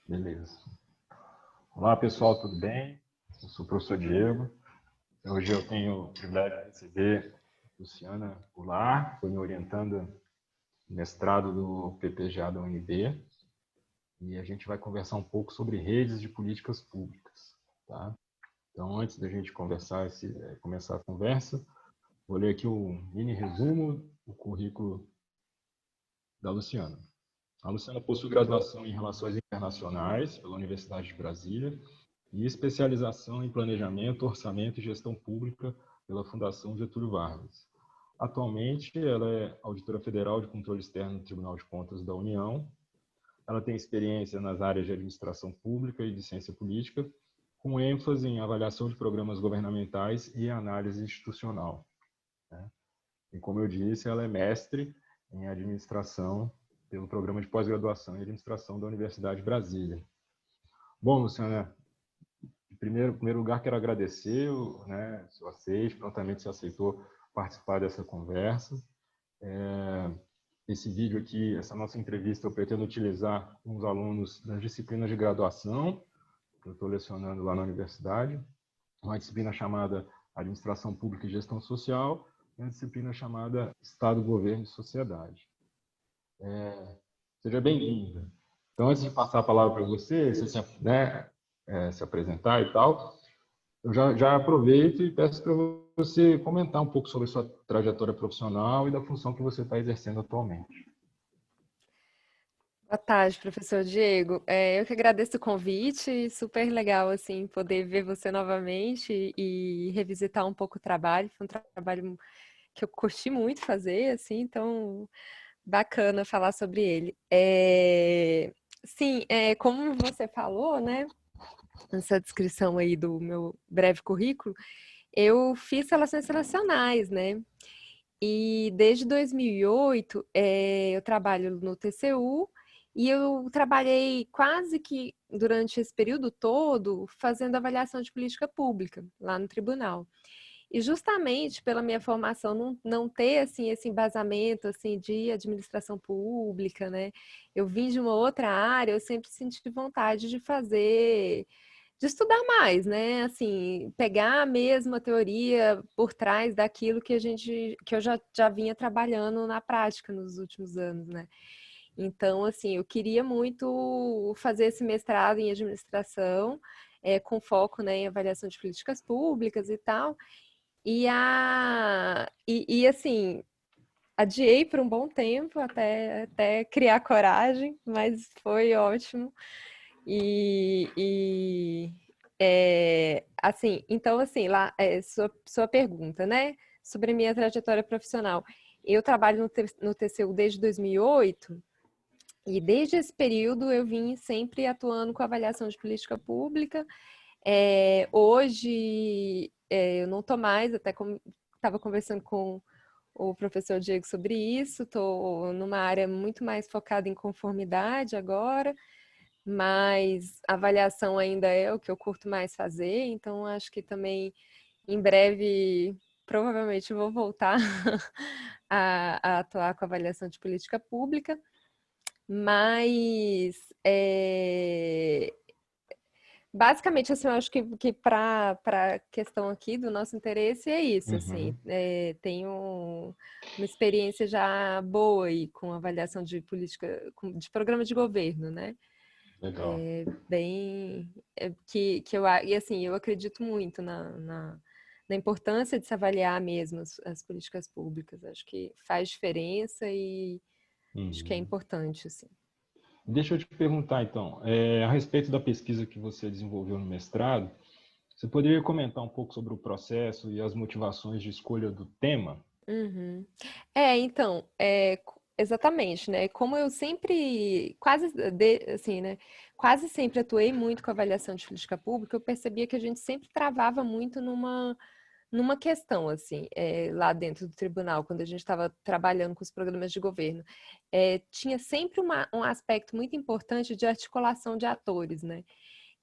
Beleza. Olá, pessoal, tudo bem? Eu sou o professor Diego. Hoje eu tenho o privilégio de receber Luciana Goulart, foi me orientando no mestrado do PPGA da UNB, e a gente vai conversar um pouco sobre redes de políticas públicas. Tá? Então, antes da gente começar a conversa, vou ler aqui um mini resumo do currículo da Luciana. A Luciana possui graduação em Relações Internacionais pela Universidade de Brasília e especialização em Planejamento, Orçamento e Gestão Pública pela Fundação Getúlio Vargas. Atualmente, ela é auditora federal de controle externo do Tribunal de Contas da União. Ela tem experiência nas áreas de administração pública e de ciência política, com ênfase em avaliação de programas governamentais e análise institucional. E, como eu disse, ela é mestre em administração pelo Programa de Pós-Graduação em Administração da Universidade de Brasília. Bom, Luciana, em primeiro lugar, quero agradecer prontamente você aceitou participar dessa conversa. Esse vídeo aqui, essa nossa entrevista, eu pretendo utilizar com os alunos das disciplinas de graduação, que eu estou lecionando lá na universidade, uma disciplina chamada Administração Pública e Gestão Social, e uma disciplina chamada Estado, Governo e Sociedade. Seja bem-vinda. Então, antes de passar a palavra para você se apresentar e tal, eu já aproveito e peço para você comentar um pouco sobre a sua trajetória profissional e da função que você está exercendo atualmente. Boa tarde, professor Diego. Eu que agradeço o convite, super legal assim poder ver você novamente e revisitar um pouco o trabalho. Foi um trabalho que eu curti muito fazer, assim, então bacana falar sobre ele. Sim, como você falou, né, nessa descrição aí do meu breve currículo, eu fiz relações internacionais, né? E desde 2008, eu trabalho no TCU e eu trabalhei quase que durante esse período todo fazendo avaliação de política pública lá no tribunal. E justamente pela minha formação não ter assim esse embasamento assim de administração pública, né? Eu vim de uma outra área, eu sempre senti vontade de fazer de estudar mais, né? Assim, pegar a mesma teoria por trás daquilo que eu já vinha trabalhando na prática nos últimos anos, né? Então, assim, eu queria muito fazer esse mestrado em administração, com foco, né, em avaliação de políticas públicas e tal. Assim, adiei por um bom tempo até criar coragem, mas foi ótimo. Assim, então, assim, lá, sua pergunta, né? Sobre a minha trajetória profissional. Eu trabalho no TCU desde 2008 e desde esse período eu vim sempre atuando com avaliação de política pública. Hoje eu não estou mais, até como estava conversando com o professor Diego sobre isso, estou numa área muito mais focada em conformidade agora, mas avaliação ainda é o que eu curto mais fazer, então acho que também em breve provavelmente vou voltar a atuar com avaliação de política pública, mas basicamente, assim, eu acho que para a questão aqui do nosso interesse é isso, assim, tenho uma experiência já boa aí com avaliação de política, de programa de governo, né? Legal. E assim, eu acredito muito na importância de se avaliar mesmo as políticas públicas, acho que faz diferença e acho que é importante, assim. Deixa eu te perguntar, então, a respeito da pesquisa que você desenvolveu no mestrado, você poderia comentar um pouco sobre o processo e as motivações de escolha do tema? Uhum. Então, exatamente, né? Como eu sempre, assim, né? Quase sempre atuei muito com avaliação de política pública, eu percebia que a gente sempre travava muito numa questão, assim, lá dentro do tribunal, quando a gente estava trabalhando com os programas de governo. Tinha sempre um aspecto muito importante de articulação de atores, né?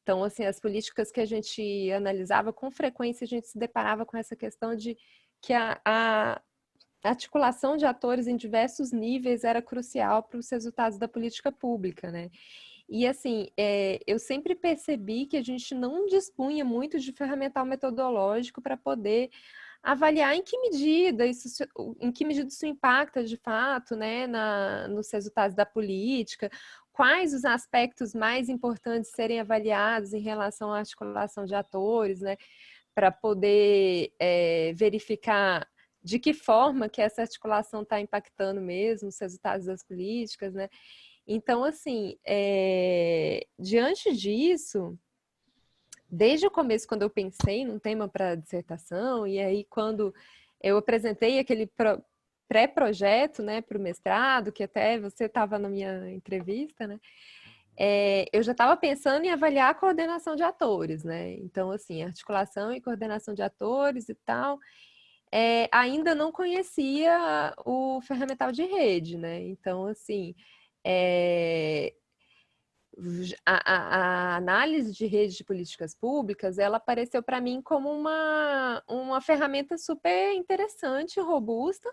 Então, assim, as políticas que a gente analisava, com frequência a gente se deparava com essa questão de que articulação de atores em diversos níveis era crucial para os resultados da política pública, né? E, assim, eu sempre percebi que a gente não dispunha muito de ferramental metodológico para poder avaliar em que medida isso impacta, de fato, né, nos resultados da política, quais os aspectos mais importantes serem avaliados em relação à articulação de atores, né, para poder verificar de que forma que essa articulação está impactando mesmo os resultados das políticas, né? Então, assim, diante disso, desde o começo, quando eu pensei num tema para dissertação, e aí quando eu apresentei aquele pré-projeto, né, para o mestrado, que até você estava na minha entrevista, né, eu já estava pensando em avaliar a coordenação de atores, né? Então, assim, articulação e coordenação de atores e tal. Ainda não conhecia o ferramental de rede, né? Então, assim, a análise de rede de políticas públicas, ela apareceu para mim como uma ferramenta super interessante, robusta,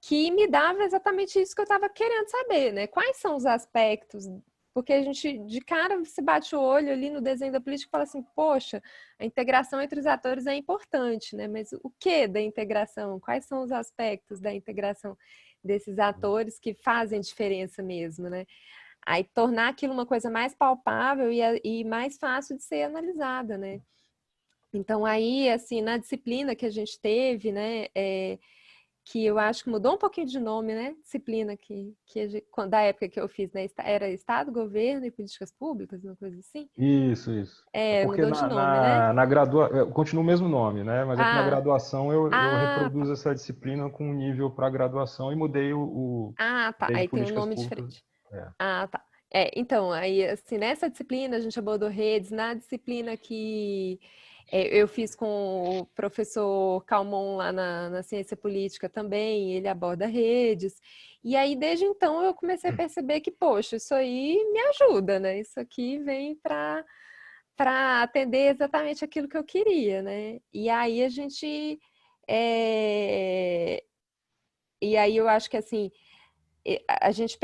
que me dava exatamente isso que eu estava querendo saber, né? Quais são os aspectos, porque a gente de cara se bate o olho ali no desenho da política e fala assim, poxa, a integração entre os atores é importante, né? Mas o que da integração? Quais são os aspectos da integração desses atores que fazem diferença mesmo, né? Aí tornar aquilo uma coisa mais palpável e mais fácil de ser analisada, né? Então aí, assim, na disciplina que a gente teve, né, que eu acho que mudou um pouquinho de nome, né? Disciplina da época que eu fiz, né? Era Estado, Governo e Políticas Públicas, uma coisa assim. Isso. É porque Mudou de nome, né? continua o mesmo nome, né? Mas é que na Ah, graduação eu ah, reproduzo essa disciplina com um nível para graduação e mudei tá. desde Aí tem um políticas nome públicas. diferente. É. Ah, tá. Então, aí, assim, nessa disciplina a gente abordou redes, na disciplina que eu fiz com o professor Calmon lá na Ciência Política também, ele aborda redes. E aí, desde então, eu comecei a perceber que, poxa, isso aí me ajuda, né? Isso aqui vem para atender exatamente aquilo que eu queria, né? E aí a gente... E aí eu acho que, assim, a gente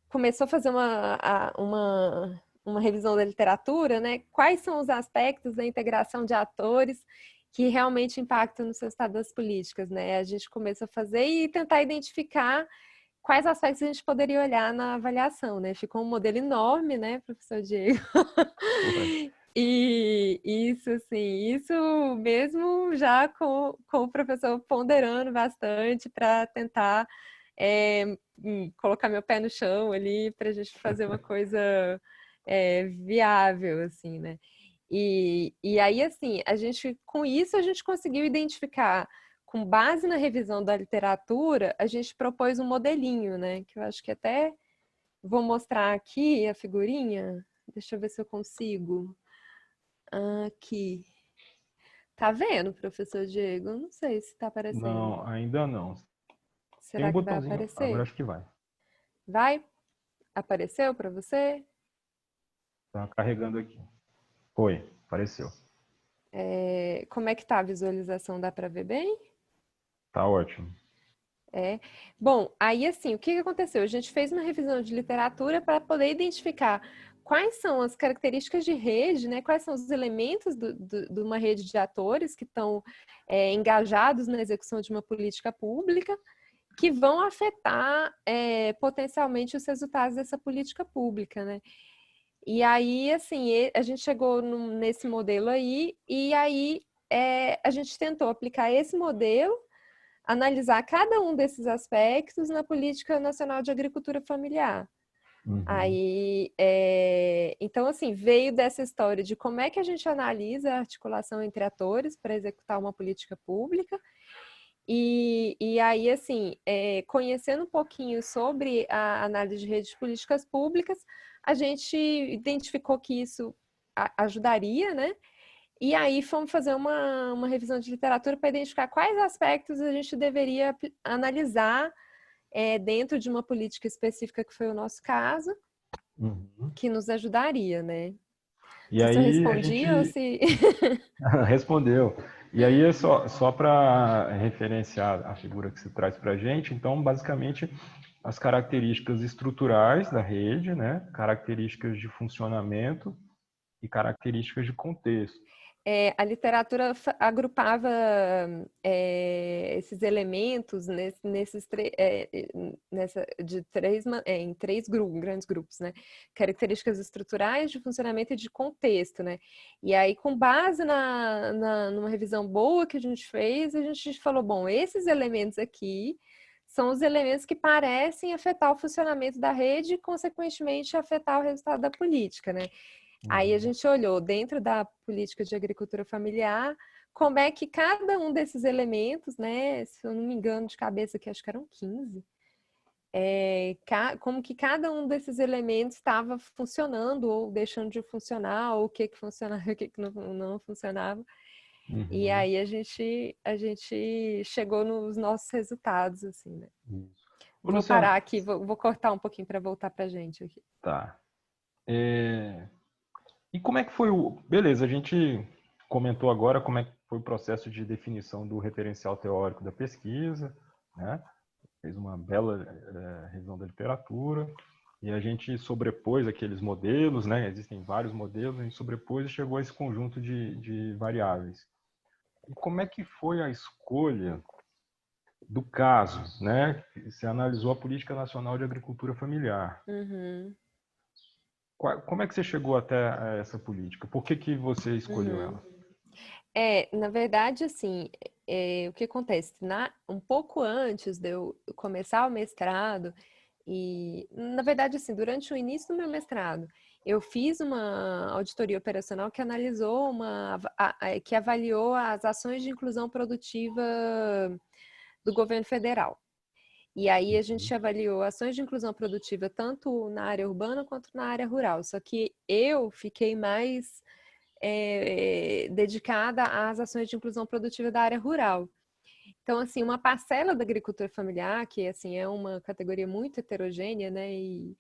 começou a fazer uma revisão da literatura, né? Quais são os aspectos da integração de atores que realmente impactam no seu estado das políticas, né? A gente começou a fazer e tentar identificar quais aspectos a gente poderia olhar na avaliação, né? Ficou um modelo enorme, né, professor Diego? Ué. E isso, assim, isso mesmo já com o professor ponderando bastante para tentar colocar meu pé no chão ali para a gente fazer uma coisa viável, assim, né? E aí, assim, com isso a gente conseguiu identificar, com base na revisão da literatura, a gente propôs um modelinho, né? Que eu acho que até vou mostrar aqui a figurinha. Deixa eu ver se eu consigo. Aqui. Tá vendo, professor Diego? Não sei se tá aparecendo. Não, ainda não. Tem um Será que vai botãozinho, agora aparecer? acho que vai. Vai? Apareceu para você? Tá carregando aqui. Foi, apareceu. Como é que tá a visualização? Dá para ver bem? Tá ótimo. Bom, aí assim, o que aconteceu? A gente fez uma revisão de literatura para poder identificar quais são as características de rede, né? Quais são os elementos de uma rede de atores que estão engajados na execução de uma política pública que vão afetar potencialmente os resultados dessa política pública, né? E aí, assim, a gente chegou nesse modelo aí, e aí a gente tentou aplicar esse modelo, analisar cada um desses aspectos na Política Nacional de Agricultura Familiar. Uhum. Aí, então, assim, veio dessa história de como é que a gente analisa a articulação entre atores para executar uma política pública, e aí, assim, conhecendo um pouquinho sobre a análise de redes de políticas públicas, a gente identificou que isso ajudaria, né? E aí fomos fazer uma revisão de literatura para identificar quais aspectos a gente deveria analisar dentro de uma política específica, que foi o nosso caso, Uhum. que nos ajudaria, né? Não E sei se eu aí a respondi ou gente se... respondeu. E aí, é só para referenciar a figura que você traz para a gente, então, basicamente, as características estruturais da rede, né? Características de funcionamento e características de contexto. A literatura agrupava esses elementos em três grandes grupos, né? Características estruturais, de funcionamento e de contexto, né? E aí, com base numa revisão boa que a gente fez, a gente falou, bom, esses elementos aqui são os elementos que parecem afetar o funcionamento da rede e, consequentemente, afetar o resultado da política, né? Aí a gente olhou dentro da política de agricultura familiar como é que cada um desses elementos, né, se eu não me engano de cabeça aqui, acho que eram 15, como que cada um desses elementos estava funcionando ou deixando de funcionar, ou o que funcionava e o que não funcionava. E aí a gente chegou nos nossos resultados, assim, né? Ô, Vou Luciano, parar aqui, vou cortar um pouquinho para voltar para a gente aqui. tá. E como é que foi o... Beleza, a gente comentou agora como é que foi o processo de definição do referencial teórico da pesquisa, né? Fez uma bela revisão da literatura, e a gente sobrepôs aqueles modelos, né? Existem vários modelos, a gente sobrepôs e chegou a esse conjunto de variáveis. E como é que foi a escolha do caso, né? Você analisou a Política Nacional de Agricultura Familiar. Uhum. Como é que você chegou até essa política? Por que você escolheu Uhum. ela? Na verdade, assim, o que acontece? Um pouco antes de eu começar o mestrado, e, na verdade, assim, durante o início do meu mestrado, eu fiz uma auditoria operacional que analisou que avaliou as ações de inclusão produtiva do governo federal. E aí a gente avaliou ações de inclusão produtiva tanto na área urbana quanto na área rural. Só que eu fiquei mais dedicada às ações de inclusão produtiva da área rural. Então, assim, uma parcela da agricultura familiar, que assim é uma categoria muito heterogênea, né, e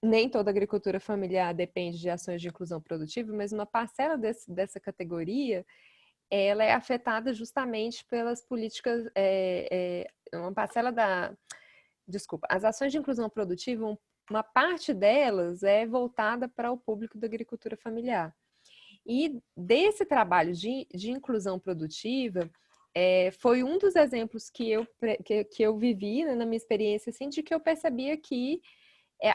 nem toda agricultura familiar depende de ações de inclusão produtiva, mas uma parcela dessa categoria, ela é afetada justamente pelas políticas, uma parcela desculpa, as ações de inclusão produtiva, uma parte delas é voltada para o público da agricultura familiar. E desse trabalho de inclusão produtiva, foi um dos exemplos que eu vivi, né, na minha experiência, assim, de que eu percebia que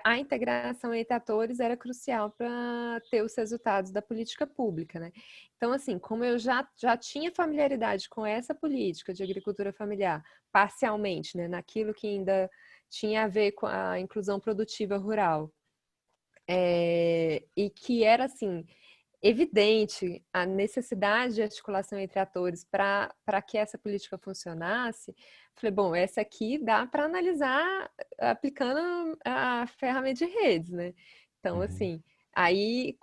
a integração entre atores era crucial para ter os resultados da política pública, né? Então, assim, como eu já tinha familiaridade com essa política de agricultura familiar, parcialmente, né, naquilo que ainda tinha a ver com a inclusão produtiva rural, e que era, assim, evidente a necessidade de articulação entre atores para que essa política funcionasse, falei, bom, essa aqui dá para analisar aplicando a ferramenta de redes, né? Então, assim, aí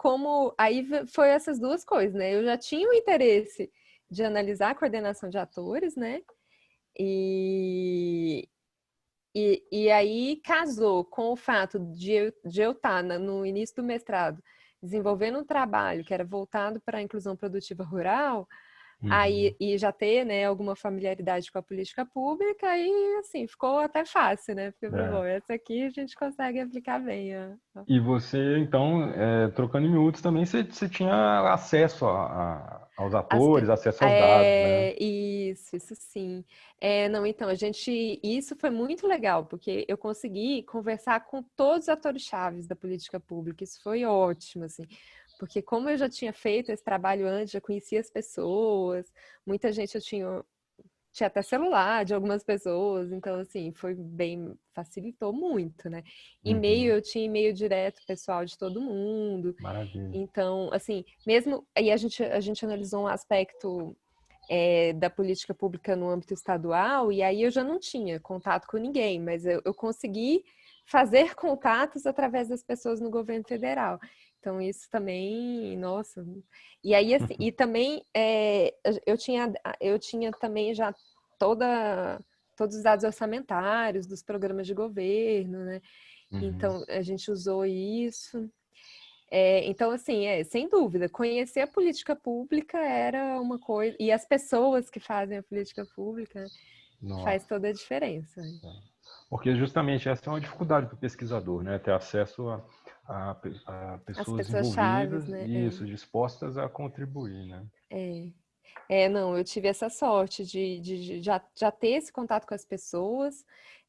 foi essas duas coisas, né? Eu já tinha o interesse de analisar a coordenação de atores, né? E, e aí casou com o fato de eu estar no início do mestrado desenvolvendo um trabalho que era voltado para a inclusão produtiva rural, aí e já ter, né, alguma familiaridade com a política pública, e assim, ficou até fácil, né? Porque eu falei, bom, essa aqui a gente consegue aplicar bem. E você, então, trocando em miúdos também, você tinha acesso aos As- atores, acesso aos dados, né? isso sim. Não, então, isso foi muito legal, porque eu consegui conversar com todos os atores chaves da política pública, isso foi ótimo, assim, porque como eu já tinha feito esse trabalho antes, já conhecia as pessoas, muita gente eu tinha até celular de algumas pessoas, então assim, facilitou muito, né? E-mail, eu tinha e-mail direto pessoal de todo mundo. Maravilha. Então, assim, mesmo aí a gente analisou um aspecto da política pública no âmbito estadual, e aí eu já não tinha contato com ninguém, mas eu consegui fazer contatos através das pessoas no governo federal. Então, isso também, nossa. E aí, assim, e também eu tinha também já todos os dados orçamentários dos programas de governo, né? Então, a gente usou isso. Então, assim, sem dúvida, conhecer a política pública era uma coisa, e as pessoas que fazem a política pública faz Nossa. toda a diferença. Porque justamente essa é uma dificuldade para o pesquisador, né? Ter acesso a As pessoas pessoas chaves, envolvidas né? e isso, dispostas a contribuir, né? Não, eu tive essa sorte de já ter esse contato com as pessoas.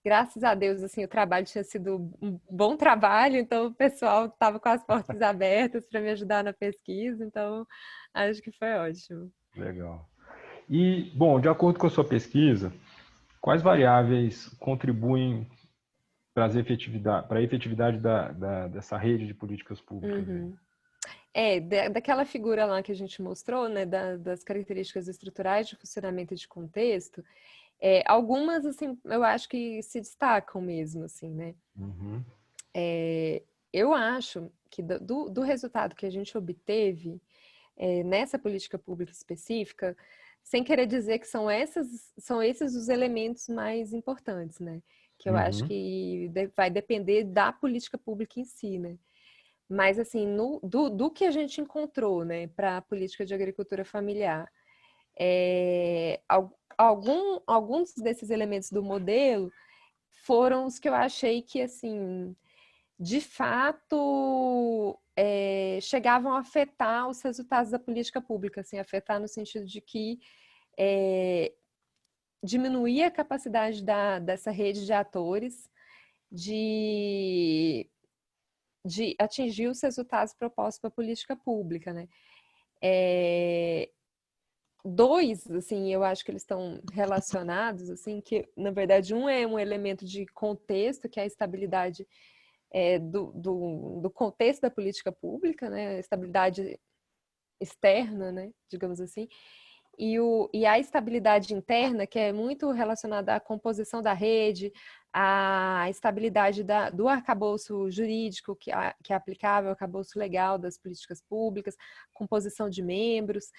Graças a Deus, assim, o trabalho tinha sido um bom trabalho, então o pessoal estava com as portas abertas para me ajudar na pesquisa, então acho que foi ótimo. Legal. E, bom, de acordo com a sua pesquisa, quais variáveis contribuem para a efetividade dessa rede de políticas públicas aí? Uhum. Daquela figura lá que a gente mostrou, né, das características estruturais de funcionamento e de contexto, algumas, assim, eu acho que se destacam mesmo, assim, né? Uhum. Eu acho que do resultado que a gente obteve nessa política pública específica, sem querer dizer que são esses os elementos mais importantes, né? Que eu acho Uhum. que vai depender da política pública em si, né? Mas, assim, do que a gente encontrou, né, para a política de agricultura familiar, alguns desses elementos do modelo foram os que eu achei que, assim, de fato, chegavam a afetar os resultados da política pública, assim, afetar no sentido de que diminuía a capacidade dessa rede de atores de, de atingir os resultados propostos para a política pública, né? Dois, assim, eu acho que eles estão relacionados, assim, que, na verdade, um é um elemento de contexto, que é a estabilidade do contexto da política pública, né? A estabilidade externa, né? Digamos assim, e a estabilidade interna, que é muito relacionada à composição da rede, à estabilidade do arcabouço jurídico que é aplicável, arcabouço legal das políticas públicas, composição de membros.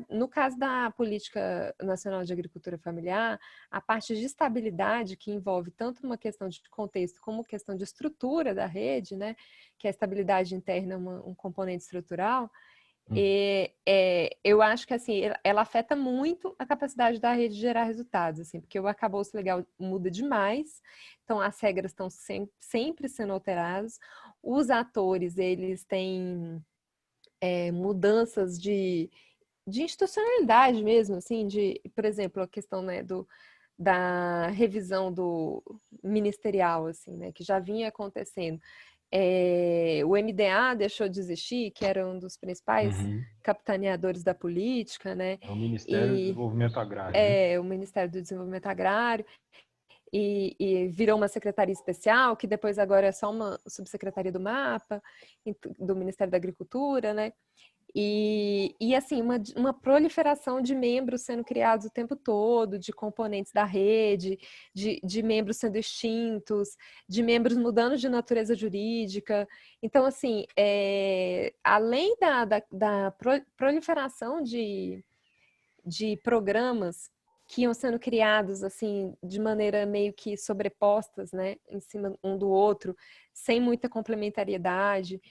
No caso da Política Nacional de Agricultura Familiar, a parte de estabilidade, que envolve tanto uma questão de contexto como questão de estrutura da rede, né, que é a estabilidade interna, um componente estrutural, eu acho que assim, ela afeta muito a capacidade da rede de gerar resultados, assim, porque o arcabouço legal muda demais, então as regras estão sempre sendo alteradas, os atores, eles têm mudanças de institucionalidade mesmo, assim, por exemplo, a questão, né, da revisão do ministerial, assim, né, que já vinha acontecendo. O MDA deixou de existir, que era um dos principais Uhum. capitaneadores da política, né? É o Ministério do E Desenvolvimento Agrário, né? o Ministério do Desenvolvimento Agrário, e virou uma secretaria especial, que depois agora é só uma subsecretaria do MAPA, do Ministério da Agricultura, né? E assim, uma proliferação de membros sendo criados o tempo todo, de componentes da rede, de membros sendo extintos, de membros mudando de natureza jurídica. Então, assim, além da proliferação de programas que iam sendo criados assim de maneira meio que sobrepostas, né, em cima um do outro, sem muita complementariedade.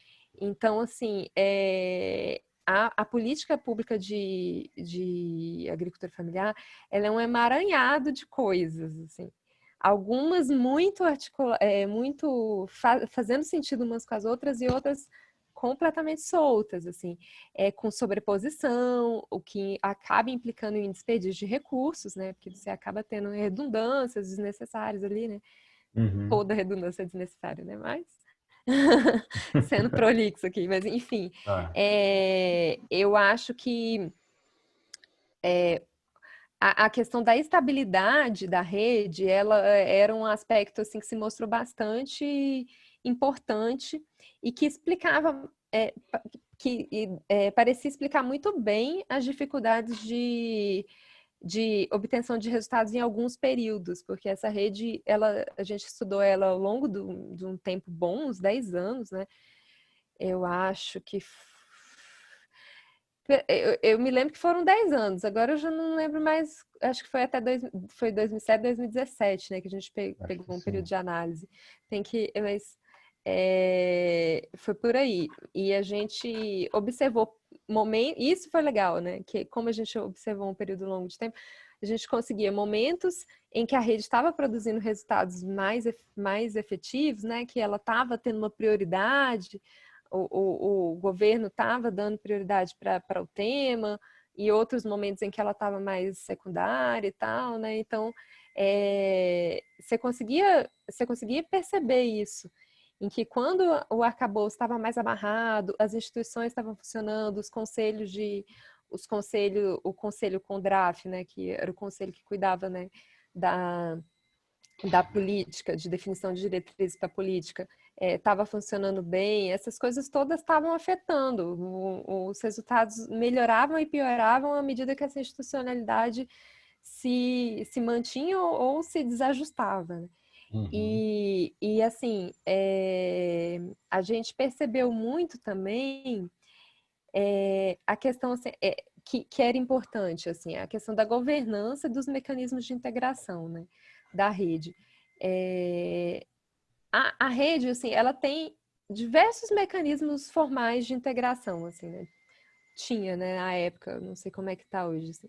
Então, assim, a política pública de agricultura familiar, ela é um emaranhado de coisas, assim. Algumas fazendo sentido umas com as outras e outras completamente soltas, assim, com sobreposição, o que acaba implicando em desperdício de recursos, né? Porque você acaba tendo redundâncias desnecessárias ali, né? Uhum. Toda redundância é desnecessária, né? Mas sendo prolixo aqui, mas enfim, Ah, eu acho que a questão da estabilidade da rede, ela era um aspecto assim que se mostrou bastante importante e que explicava, parecia explicar muito bem as dificuldades de obtenção de resultados em alguns períodos, porque essa rede, a gente estudou ela ao longo de um tempo bom, uns 10 anos, né? Eu acho que eu me lembro que foram 10 anos, agora eu já não lembro mais, acho que foi até foi 2007, 2017, né, que a gente acho que pegou um período sim. de análise. foi por aí. E a gente observou momentos, isso foi legal, né? Que como a gente observou um período longo de tempo, a gente conseguia momentos em que a rede estava produzindo resultados mais efetivos, né? Que ela estava tendo uma prioridade, o governo estava dando prioridade para o tema, e outros momentos em que ela estava mais secundária e tal, né? Então, você conseguia perceber isso, em que quando o arcabouço estava mais amarrado, as instituições estavam funcionando, o conselho CONDRAF, né, que era o conselho que cuidava, né, da política, de definição de diretrizes para a política, estava funcionando bem, essas coisas todas estavam afetando, os resultados melhoravam e pioravam à medida que essa institucionalidade se mantinha ou se desajustava, né? Uhum. E assim, a gente percebeu muito também a questão assim, que era importante, assim, a questão da governança dos mecanismos de integração, né, da rede. A rede, assim, ela tem diversos mecanismos formais de integração, assim, né? Tinha, né, na época, não sei como é que está hoje, assim.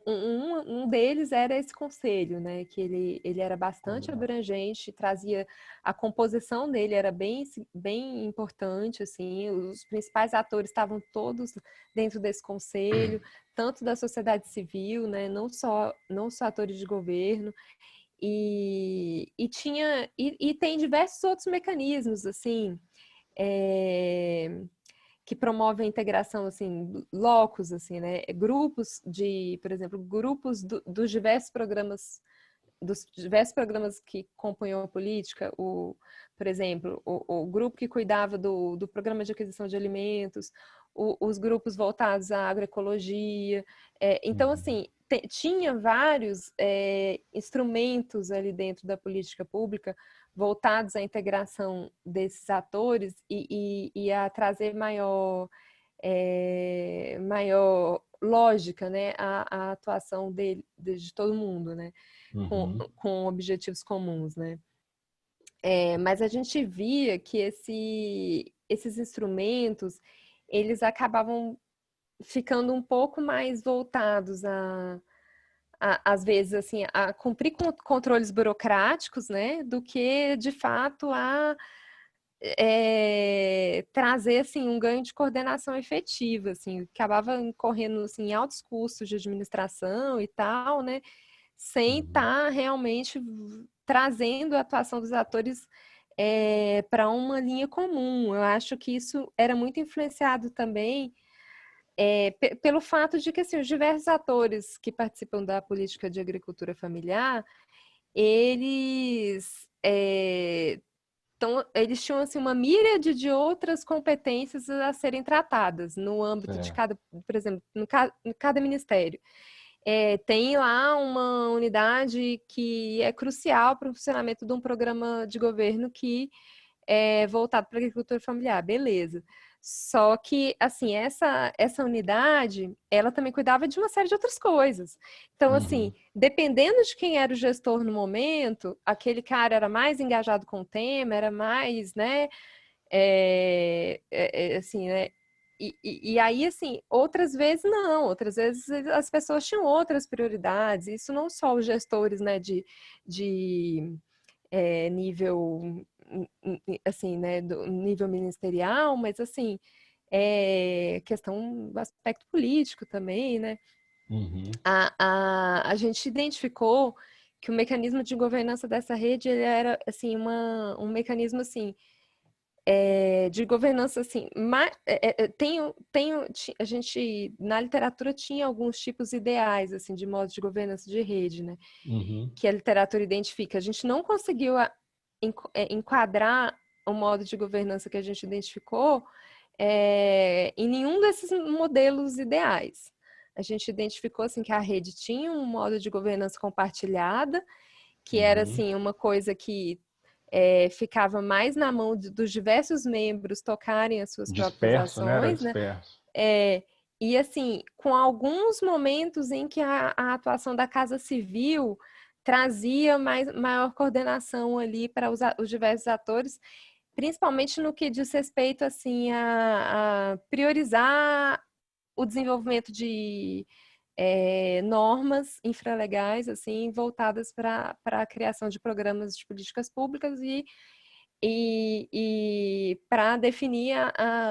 Um deles era esse conselho, né? Que ele era bastante abrangente, trazia a composição dele era bem importante, assim. Os principais atores estavam todos dentro desse conselho, tanto da sociedade civil, né? Não só atores de governo. E tem diversos outros mecanismos, assim. Que promovem a integração, assim, locos, assim, né? Grupos por exemplo, grupos dos diversos programas que compõem a política, por exemplo, o grupo que cuidava do programa de aquisição de alimentos, os grupos voltados à agroecologia. Então, assim, tinha vários instrumentos ali dentro da política pública voltados à integração desses atores e a trazer maior lógica, né, à atuação de todo mundo, né, com objetivos comuns, né. Mas a gente via que esses instrumentos, eles acabavam ficando um pouco mais voltados às vezes, assim, a cumprir controles burocráticos, né, do que, de fato, trazer, assim, um ganho de coordenação efetiva, assim, acabava incorrendo, assim, em altos custos de administração e tal, né, sem estar realmente trazendo a atuação dos atores para uma linha comum. Eu acho que isso era muito influenciado também pelo fato de que, assim, os diversos atores que participam da política de agricultura familiar, eles eles tinham, assim, uma míriade de outras competências a serem tratadas no âmbito de cada, por exemplo, em cada ministério. Tem lá uma unidade que é crucial para o funcionamento de um programa de governo que é voltado para a agricultura familiar, beleza. Só que, assim, essa unidade, ela também cuidava de uma série de outras coisas. Então, assim, dependendo de quem era o gestor no momento, aquele cara era mais engajado com o tema, era mais, né, assim, né, e aí, assim, outras vezes não, outras vezes as pessoas tinham outras prioridades, isso não só os gestores, né, de nível, assim, né, do nível ministerial, mas, assim, questão do aspecto político também, né? A gente identificou que o mecanismo de governança dessa rede ele era, assim, um mecanismo, assim, de governança, assim, a gente, na literatura, tinha alguns tipos ideais, assim, de modo de governança de rede, né? Que a literatura identifica. A gente não conseguiu enquadrar o modo de governança que a gente identificou em nenhum desses modelos ideais. A gente identificou, assim, que a rede tinha um modo de governança compartilhada, que era, assim, uma coisa que ficava mais na mão dos diversos membros tocarem as suas próprias Disperso, né? Era ações, né? disperso. E assim, com alguns momentos em que a atuação da Casa Civil trazia maior coordenação ali para os diversos atores, principalmente no que diz respeito assim, a priorizar o desenvolvimento de normas infralegais assim, voltadas para a criação de programas de políticas públicas e para definir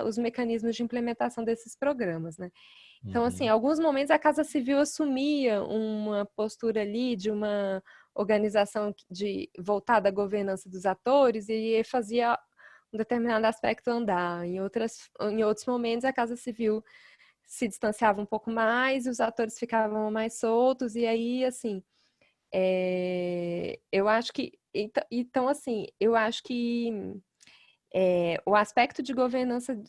os mecanismos de implementação desses programas, né? Então, assim, em alguns momentos a Casa Civil assumia uma postura ali de uma organização voltada à governança dos atores e fazia um determinado aspecto andar. Em outros momentos a Casa Civil se distanciava um pouco mais, os atores ficavam mais soltos, e aí, assim, eu acho que... Então, assim, eu acho que o aspecto de governança,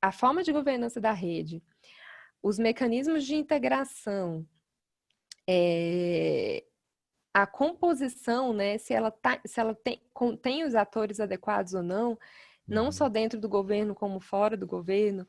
a forma de governança da rede, os mecanismos de integração, a composição, né, se ela tem os atores adequados ou não, não só dentro do governo como fora do governo,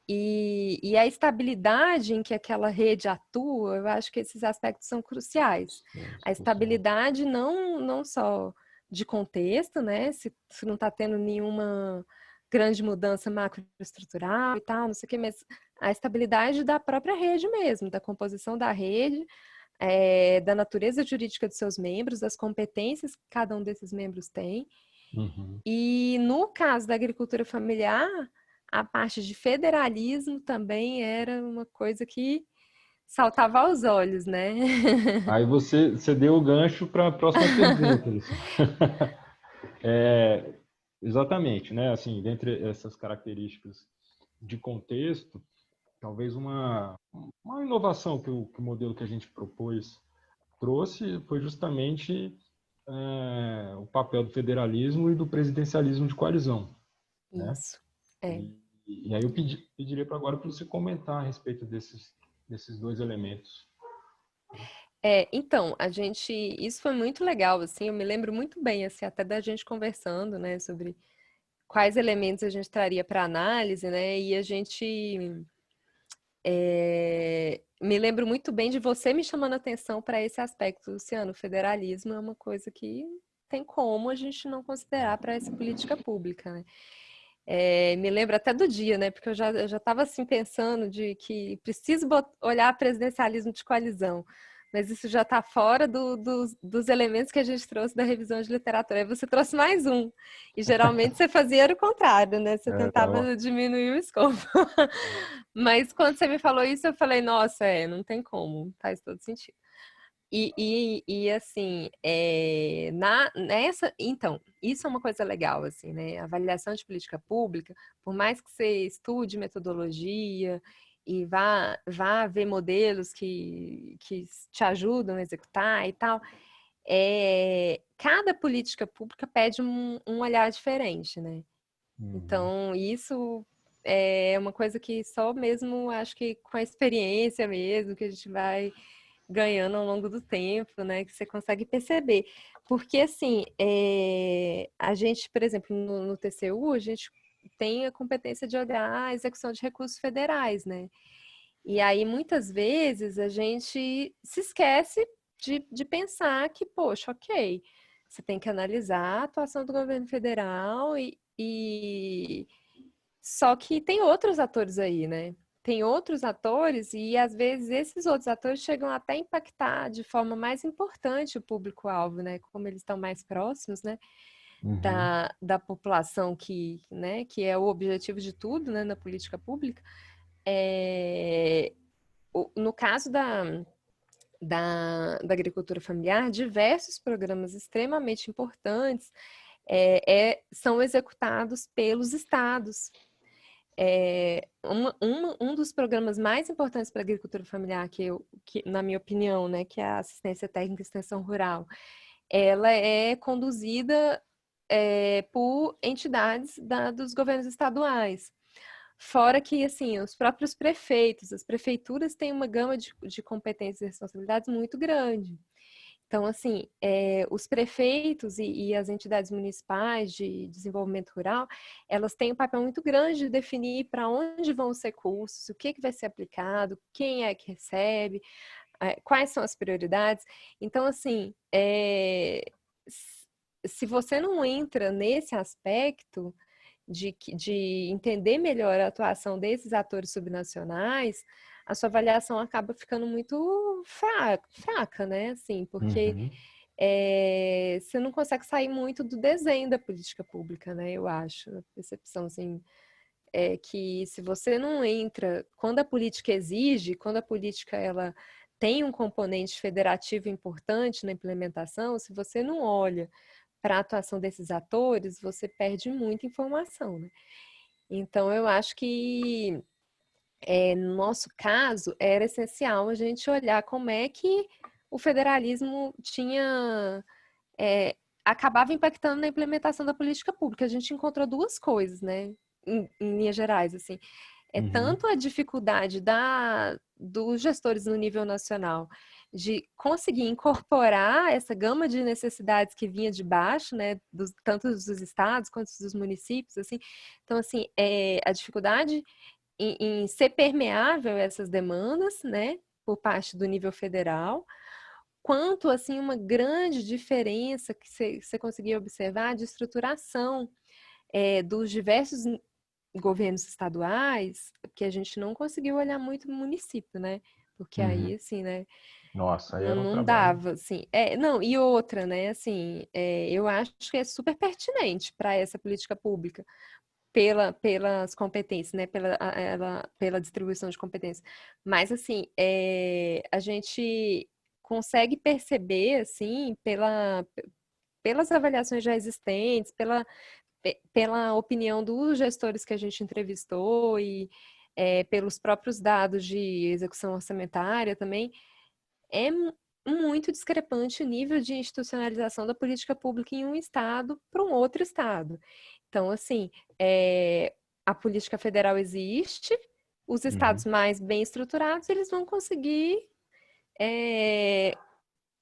e a estabilidade em que aquela rede atua, eu acho que esses aspectos são cruciais. A estabilidade não só de contexto, né, se não está tendo nenhuma grande mudança macroestrutural e tal, não sei o quê, mas a estabilidade da própria rede mesmo, da composição da rede, da natureza jurídica de seus membros, das competências que cada um desses membros tem. E no caso da agricultura familiar, a parte de federalismo também era uma coisa que saltava aos olhos, né? Aí você deu o gancho para a próxima pergunta, Luciana. Exatamente, né? Assim, dentre essas características de contexto, talvez uma inovação que o modelo que a gente propôs trouxe foi justamente o papel do federalismo e do presidencialismo de coalizão, né? Isso. E aí eu pediria para agora para você comentar a respeito desses dois elementos. Então, isso foi muito legal, assim, eu me lembro muito bem, assim, até da gente conversando, né, sobre quais elementos a gente traria para análise, né, e a gente me lembro muito bem de você me chamando a atenção para esse aspecto, Luciano. O federalismo é uma coisa que tem como a gente não considerar para essa política pública, né? Me lembro até do dia, né? Porque eu já estava assim pensando de que preciso olhar presidencialismo de coalizão, mas isso já está fora dos elementos que a gente trouxe da revisão de literatura. Aí você trouxe mais um, e geralmente você fazia o contrário, né? Você tentava diminuir o escopo. Mas quando você me falou isso, eu falei, nossa, não tem como, faz todo sentido. E assim, então, isso é uma coisa legal, assim, né? A avaliação de política pública, por mais que você estude metodologia e vá ver modelos que te ajudam a executar e tal, cada política pública pede um olhar diferente, né? Então, isso é uma coisa que só mesmo, acho que com a experiência mesmo, que a gente vai ganhando ao longo do tempo, né? Que você consegue perceber. Porque, assim, a gente, por exemplo, no TCU, a gente tem a competência de olhar a execução de recursos federais, né? E aí, muitas vezes, a gente se esquece de pensar que, poxa, ok, você tem que analisar a atuação do governo federal só que tem outros atores aí, né? Tem outros atores e, às vezes, esses outros atores chegam até a impactar de forma mais importante o público-alvo, né? Como eles estão mais próximos, né? Da população né? Que é o objetivo de tudo, né? Na política pública. No caso da agricultura familiar, diversos programas extremamente importantes são executados pelos estados. Um dos programas mais importantes para a agricultura familiar, que, na minha opinião, né, que é a assistência técnica e extensão rural, ela é conduzida por entidades dos governos estaduais. Fora que, assim, os próprios prefeitos, as prefeituras têm uma gama de competências e responsabilidades muito grande. Então, assim, os prefeitos e as entidades municipais de desenvolvimento rural, elas têm um papel muito grande de definir para onde vão os recursos, o que vai ser aplicado, quem é que recebe, quais são as prioridades. Então, assim, se você não entra nesse aspecto de entender melhor a atuação desses atores subnacionais, a sua avaliação acaba ficando muito fraca, né? Assim, porque Uhum. você não consegue sair muito do desenho da política pública, né? Eu acho, a percepção, assim, é que se você não entra, quando a política exige, quando a política ela tem um componente federativo importante na implementação, se você não olha para a atuação desses atores, você perde muita informação, né? Então, eu acho que, no nosso caso, era essencial a gente olhar como é que o federalismo acabava impactando na implementação da política pública. A gente encontrou duas coisas, né? Em linhas gerais, assim. É Uhum. tanto a dificuldade dos gestores no nível nacional de conseguir incorporar essa gama de necessidades que vinha de baixo, né, tanto dos estados quanto dos municípios, assim. Então, assim, a dificuldade em ser permeável a essas demandas, né, por parte do nível federal, quanto, assim, uma grande diferença que você conseguia observar de estruturação dos diversos governos estaduais, porque a gente não conseguiu olhar muito o município, né? Porque Uhum. aí, assim, né? Nossa, aí era um Não trabalho. dava, assim. Não, e outra, né? Assim, eu acho que é super pertinente para essa política pública, pelas competências, né? Pela distribuição de competências. Mas, assim, a gente consegue perceber, assim, pelas avaliações já existentes, pela opinião dos gestores que a gente entrevistou e pelos próprios dados de execução orçamentária também, é muito discrepante o nível de institucionalização da política pública em um estado para um outro estado. Então, assim, a política federal existe, os Uhum. estados mais bem estruturados, eles vão conseguir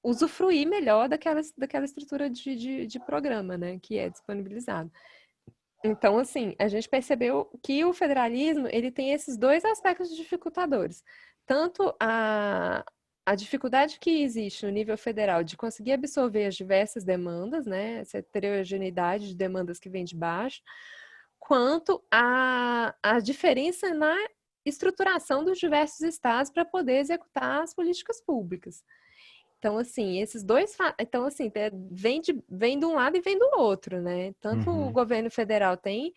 usufruir melhor daquela estrutura de programa, né, que é disponibilizado. Então, assim, a gente percebeu que o federalismo, ele tem esses dois aspectos dificultadores. Tanto a dificuldade que existe no nível federal de conseguir absorver as diversas demandas, né, essa heterogeneidade de demandas que vem de baixo, quanto a diferença na estruturação dos diversos estados para poder executar as políticas públicas. Então, assim, esses dois. Então, assim, vem de um lado e vem do outro, né? Tanto o Uhum. governo federal tem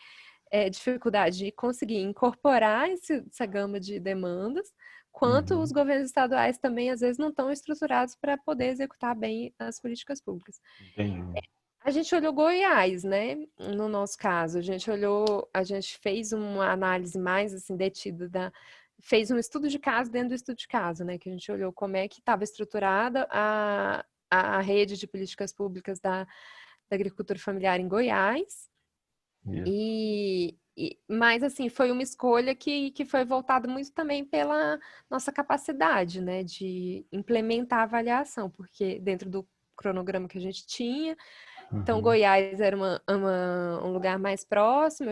dificuldade de conseguir incorporar essa gama de demandas, quanto os Uhum. governos estaduais também, às vezes, não estão estruturados para poder executar bem as políticas públicas. Entendi. A gente olhou Goiás, né? No nosso caso, a gente fez uma análise mais assim detida fez um estudo de caso dentro do estudo de caso, né? Que a gente olhou como é que estava estruturada a rede de políticas públicas da agricultura familiar em Goiás. Isso. Mas assim, foi uma escolha que foi voltada muito também pela nossa capacidade, né, de implementar a avaliação, porque dentro do cronograma que a gente tinha, então, Uhum. Goiás era um lugar mais próximo.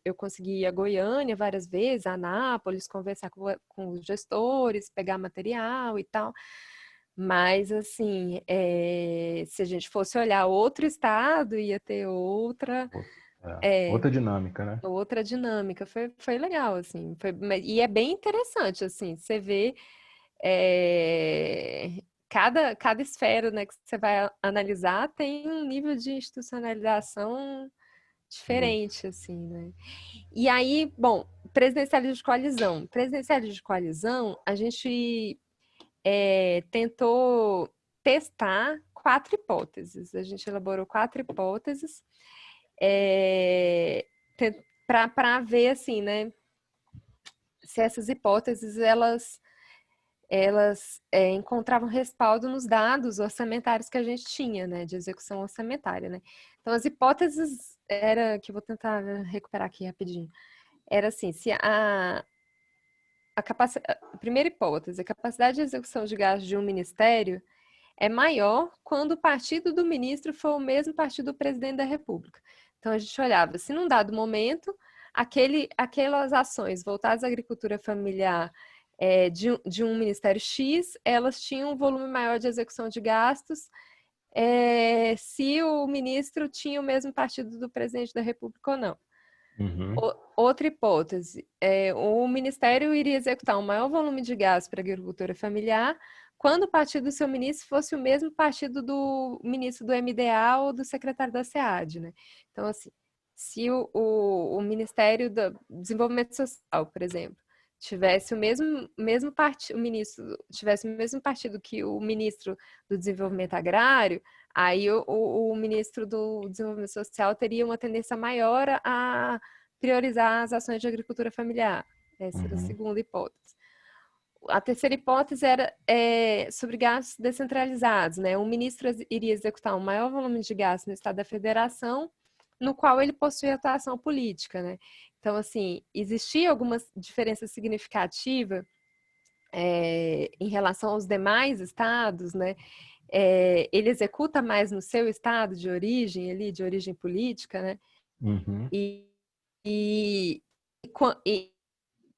Eu consegui ir a Goiânia várias vezes, a Anápolis, conversar com os gestores, pegar material e tal. Mas, assim, se a gente fosse olhar outro estado, ia ter Outra dinâmica, né? outra dinâmica. Foi legal, assim. E é bem interessante, assim, você vê cada esfera, né, que você vai analisar tem um nível de institucionalização Isso. diferente, assim, né? E aí, bom, presidencialismo de coalizão. Presidencialismo de coalizão, a gente tentou testar 4 hipóteses. A gente elaborou 4 hipóteses para ver, assim, né, se essas hipóteses, elas encontravam respaldo nos dados orçamentários que a gente tinha, né, de execução orçamentária, né. Então, as hipóteses que eu vou tentar recuperar aqui rapidinho, era assim, se a primeira hipótese, a capacidade de execução de gastos de um ministério é maior quando o partido do ministro for o mesmo partido do presidente da República. Então, a gente olhava, se num dado momento, aquelas ações voltadas à agricultura familiar de um ministério X, elas tinham um volume maior de execução de gastos se o ministro tinha o mesmo partido do presidente da República ou não. Outra hipótese, o Ministério iria executar um maior volume de gastos para a agricultura familiar quando o partido do seu ministro fosse o mesmo partido do ministro do MDA ou do secretário da SEAD, né? Então, assim, se o Ministério do Desenvolvimento Social, por exemplo, tivesse o mesmo partido, o ministro tivesse o mesmo partido que o ministro do Desenvolvimento Agrário, aí o ministro do Desenvolvimento Social teria uma tendência maior a priorizar as ações de agricultura familiar. Essa era a segunda hipótese. A terceira hipótese era sobre gastos descentralizados, né? O ministro iria executar um maior volume de gastos no Estado da Federação, no qual ele possui atuação política, né? Então, assim, existia alguma diferença significativa em relação aos demais estados, né? Ele executa mais no seu estado de origem política, né? E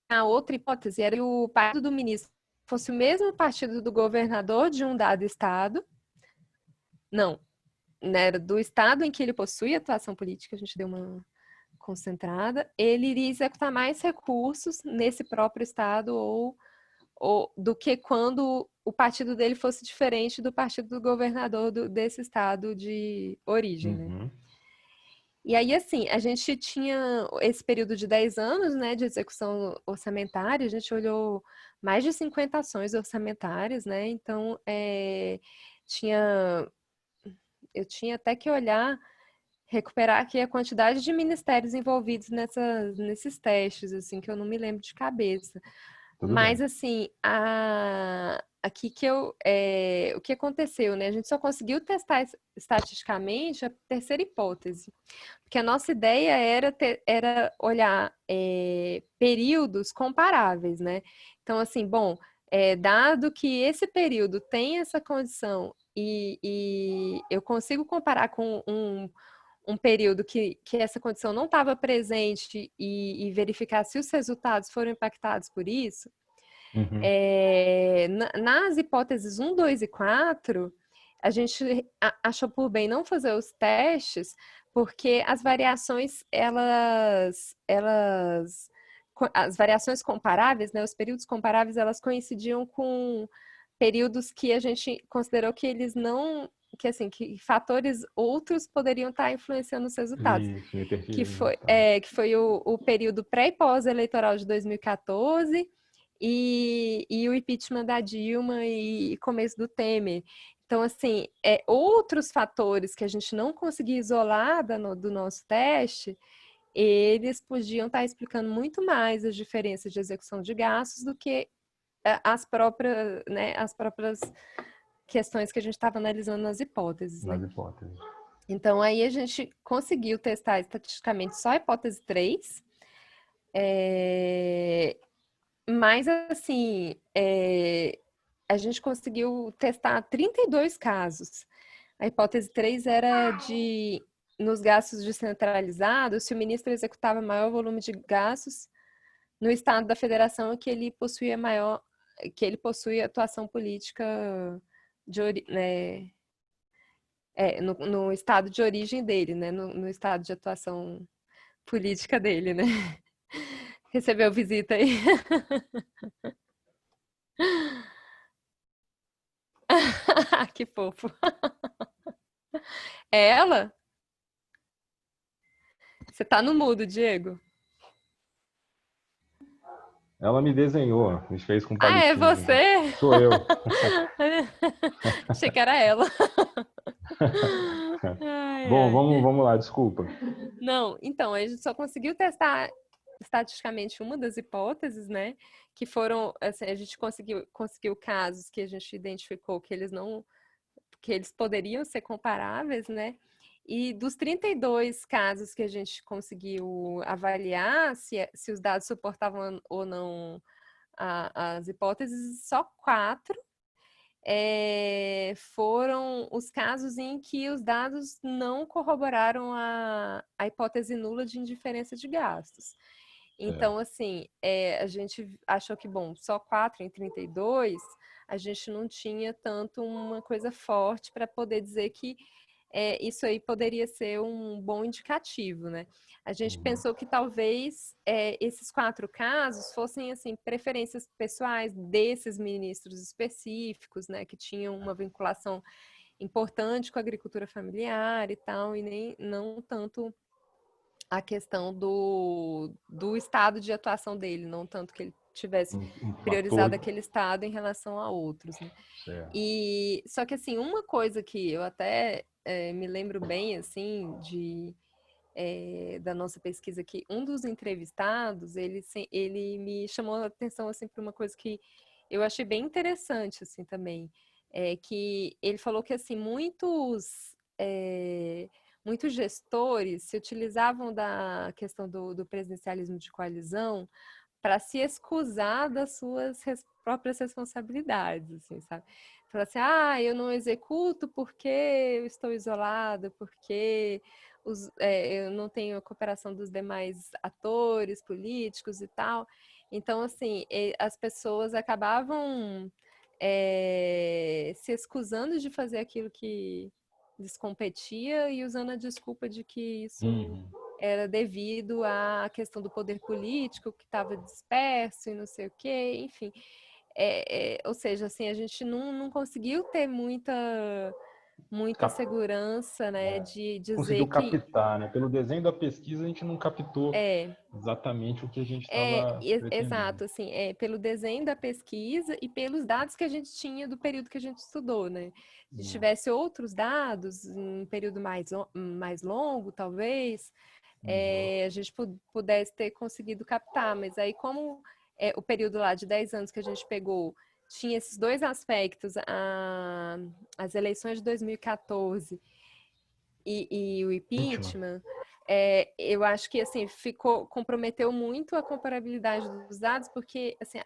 a outra hipótese era que o partido do ministro fosse o mesmo partido do governador de um dado estado. Não, né, era do estado em que ele possui atuação política, a gente deu uma concentrada, ele iria executar mais recursos nesse próprio estado ou do que quando o partido dele fosse diferente do partido do governador desse estado de origem, né? E aí, assim, a gente tinha esse período de 10 anos, né, de execução orçamentária, a gente olhou mais de 50 ações orçamentárias, né, então eu tinha até que recuperar aqui a quantidade de ministérios envolvidos nesses testes, assim, que eu não me lembro de cabeça. Mas, assim, aqui o que aconteceu, né? A gente só conseguiu testar estatisticamente a terceira hipótese, porque a nossa ideia era olhar períodos comparáveis, né? Então, assim, bom, dado que esse período tem essa condição e eu consigo comparar com um período que essa condição não estava presente e verificar se os resultados foram impactados por isso, nas hipóteses 1, 2 e 4, a gente achou por bem não fazer os testes, porque as variações, as variações comparáveis, né, os períodos comparáveis, elas coincidiam com períodos que a gente considerou que eles não, que fatores outros poderiam estar influenciando os resultados. Que foi o período pré e pós-eleitoral de 2014 e o impeachment da Dilma e começo do Temer. Então, assim, outros fatores que a gente não conseguia isolar do nosso teste, eles podiam estar explicando muito mais as diferenças de execução de gastos do que as próprias questões que a gente estava analisando nas hipóteses. Né? Então, aí a gente conseguiu testar estatisticamente só a hipótese 3, mas, assim, a gente conseguiu testar 32 casos. A hipótese 3 era nos gastos descentralizados, se o ministro executava maior volume de gastos no estado da federação que ele possui atuação política no estado de origem dele, né? No estado de atuação política dele, né? Recebeu visita aí? Que fofo. É ela? Você tá no mudo, Diego. Ela me desenhou, me fez com palitinho. É você? Sou eu. Achei que era ela. Bom, vamos lá, desculpa. Não, então, a gente só conseguiu testar estatisticamente uma das hipóteses, né? Que foram, assim, a gente conseguiu casos que a gente identificou que eles poderiam ser comparáveis, né? E dos 32 casos que a gente conseguiu avaliar se os dados suportavam ou não as hipóteses, só 4 foram os casos em que os dados não corroboraram a hipótese nula de indiferença de gastos. Então, assim, a gente achou que, bom, só 4 em 32, a gente não tinha tanto uma coisa forte para poder dizer que isso aí poderia ser um bom indicativo, né? A gente pensou que talvez esses 4 casos fossem, assim, preferências pessoais desses ministros específicos, né? Que tinham uma vinculação importante com a agricultura familiar e tal, e nem não tanto a questão do estado de atuação dele, não tanto que ele tivesse Um priorizado fator. aquele estado em relação a outros, né? Certo. E só que assim, uma coisa que eu até me lembro bem assim da nossa pesquisa que um dos entrevistados ele me chamou a atenção assim para uma coisa que eu achei bem interessante assim também, que ele falou que assim muitos gestores se utilizavam da questão do presidencialismo de coalizão para se excusar das suas próprias responsabilidades, assim, sabe? Falar assim, eu não executo porque eu estou isolado, porque eu não tenho a cooperação dos demais atores políticos e tal. Então, assim, as pessoas acabavam se excusando de fazer aquilo que lhes competia e usando a desculpa de que isso era devido à questão do poder político que estava disperso e não sei o quê, enfim. Ou seja, assim, a gente não conseguiu ter muita segurança, né, de dizer Conseguiu que captar, né? Pelo desenho da pesquisa, a gente não captou é, exatamente o que a gente estava pretendendo. exato, assim, pelo desenho da pesquisa e pelos dados que a gente tinha do período que a gente estudou, né? Se tivesse outros dados, em um período mais longo, talvez, a gente pudesse ter conseguido captar, mas aí como o período lá de 10 anos que a gente pegou tinha esses dois aspectos, as eleições de 2014 e o Impeachment. impeachment, eu acho que assim comprometeu muito a comparabilidade dos dados, porque assim,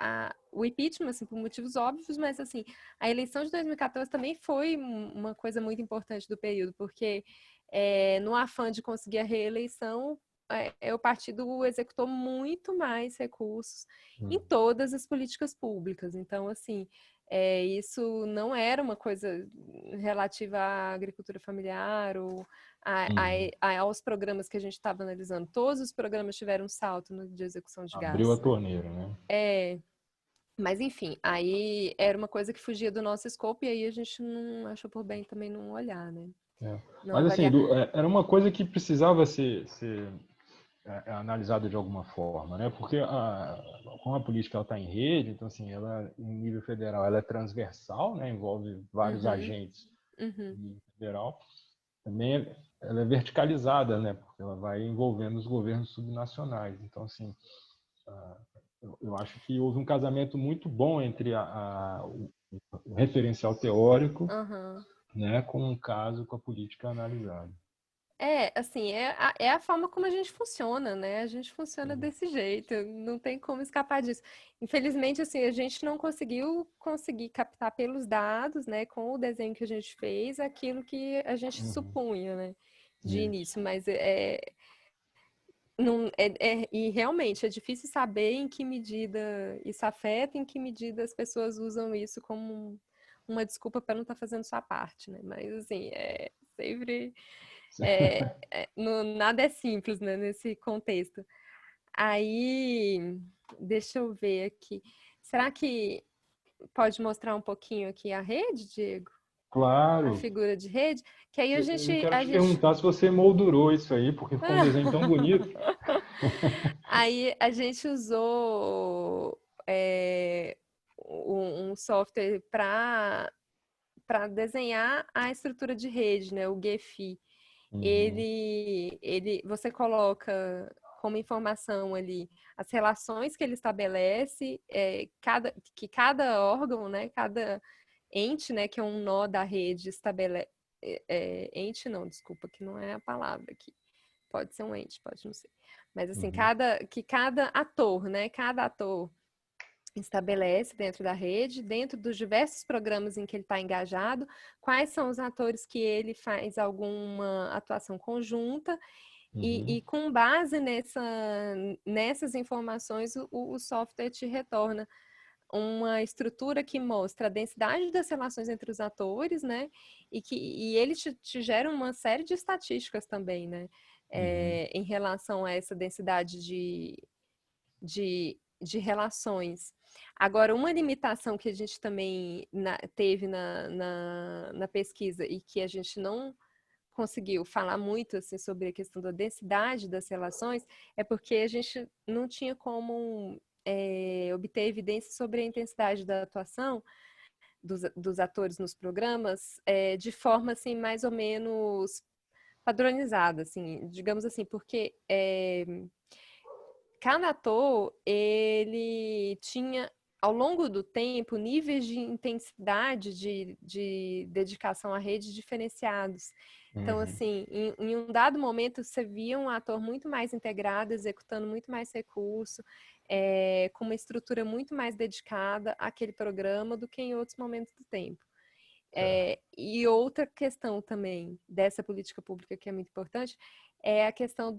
o impeachment, assim, por motivos óbvios, mas assim, a eleição de 2014 também foi uma coisa muito importante do período, porque no afã de conseguir a reeleição, o partido executou muito mais recursos em todas as políticas públicas. Então, assim, isso não era uma coisa relativa à agricultura familiar ou aos programas que a gente estava analisando. Todos os programas tiveram um salto de execução de Abriu a gastos. torneira, né? Mas, enfim, aí era uma coisa que fugia do nosso escopo e aí a gente não achou por bem também não olhar, né? Não Mas assim, avaliar. era uma coisa que precisava ser analisada de alguma forma, né? Porque como a política está em rede, então assim, ela em nível federal ela é transversal, né? Envolve vários Uhum, agentes uhum. em nível federal. Também ela é verticalizada, né? Porque ela vai envolvendo os governos subnacionais. Então assim, eu acho que houve um casamento muito bom entre o referencial teórico, Uhum. né, com um caso com a política analisada. Assim, é a forma como a gente funciona, né? A gente funciona Sim. desse jeito, não tem como escapar disso. Infelizmente, assim, a gente não conseguir captar pelos dados, né, com o desenho que a gente fez, aquilo que a gente supunha, né, de Isso. início, mas não, e realmente é difícil saber em que medida isso afeta, em que medida as pessoas usam isso como uma desculpa para não estar fazendo sua parte, né? Mas, assim, sempre nada é simples, né, nesse contexto. Aí, deixa eu ver aqui. Será que pode mostrar um pouquinho aqui a rede, Diego? A Claro. figura de rede? Que aí a Eu gente, quero a te gente... perguntar se você moldurou isso aí, porque ficou um desenho tão bonito. Aí a gente usou um software para desenhar a estrutura de rede, né? O Gephi. Uhum. Você coloca como informação ali as relações que ele estabelece, que cada órgão, né, cada ente, né, que é um nó da rede estabelece, ente não, desculpa, que não é a palavra aqui. Pode ser um ente, pode não ser. Mas assim, Uhum. cada ator, né, cada ator estabelece dentro da rede, dentro dos diversos programas em que ele está engajado, quais são os atores que ele faz alguma atuação conjunta E com base nessas informações, o software te retorna uma estrutura que mostra a densidade das relações entre os atores, né? E ele te gera uma série de estatísticas também, né? Em relação a essa densidade de relações. Agora, uma limitação que a gente também teve na pesquisa e que a gente não conseguiu falar muito assim, sobre a questão da densidade das relações, é porque a gente não tinha como obter evidência sobre a intensidade da atuação dos atores nos programas de forma assim, mais ou menos padronizada, assim, digamos assim, porque cada ator, ele tinha, ao longo do tempo, níveis de intensidade de dedicação à rede diferenciados. Então, assim, em um dado momento, você via um ator muito mais integrado, executando muito mais recurso, com uma estrutura muito mais dedicada àquele programa do que em outros momentos do tempo. E outra questão também dessa política pública que é muito importante é a questão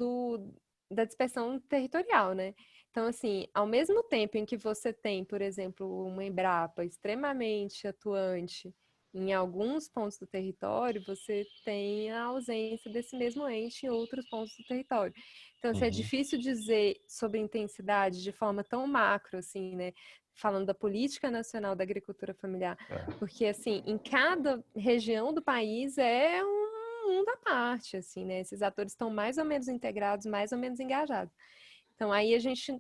da dispersão territorial, né? Então, assim, ao mesmo tempo em que você tem, por exemplo, uma Embrapa extremamente atuante em alguns pontos do território, você tem a ausência desse mesmo ente em outros pontos do território. Então, assim, é difícil dizer sobre intensidade de forma tão macro, assim, né? Falando da Política Nacional da Agricultura Familiar, porque, assim, em cada região do país é um mundo à parte, assim, né? Esses atores estão mais ou menos integrados, mais ou menos engajados. Então, aí a gente...